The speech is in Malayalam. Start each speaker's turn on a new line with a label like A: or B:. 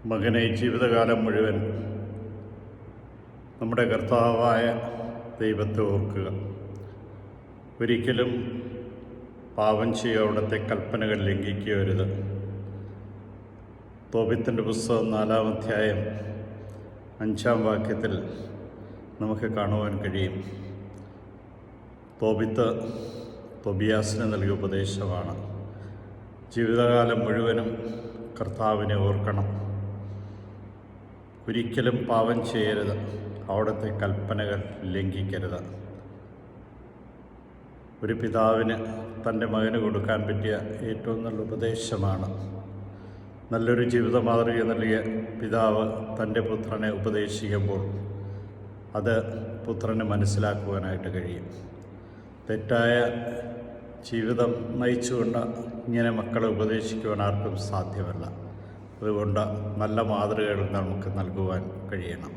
A: മകനെ ജീവിതകാലം മുഴുവൻ നമ്മുടെ കർത്താവായ ദൈവത്തെ ഓർക്കുക. ഒരിക്കലും പാപം ചെയ്യുക, അവിടുത്തെ കൽപ്പനകൾ ലംഘിക്കരുത്. തോബിത്തിൻ്റെ പുസ്തകം 4-ാം അധ്യായം 5-ാം വാക്യത്തിൽ നമുക്ക് കാണുവാൻ കഴിയും. തോബിത്ത് തോബിയാസിന് നൽകിയ ഉപദേശമാണ്. ജീവിതകാലം മുഴുവനും കർത്താവിനെ ഓർക്കണം. ഒരിക്കലും പാപം ചെയ്യരുത്, അവിടുത്തെ കൽപ്പനകൾ ലംഘിക്കരുത്. ഒരു പിതാവിന് തൻ്റെ മകന് കൊടുക്കാൻ പറ്റിയ ഏറ്റവും നല്ല ഉപദേശമാണ്. നല്ലൊരു ജീവിത മാതൃക നൽകിയ പിതാവ് തൻ്റെ പുത്രനെ ഉപദേശിക്കുമ്പോൾ അത് പുത്രന് മനസ്സിലാക്കുവാനായിട്ട് കഴിയും. തെറ്റായ ജീവിതം നയിച്ചുകൊണ്ട് ഇങ്ങനെ മക്കളെ ഉപദേശിക്കുവാൻ ആർക്കും സാധ്യമല്ല. അതുകൊണ്ട് നല്ല മാതൃകകൾ നമുക്ക് നൽകുവാൻ കഴിയണം.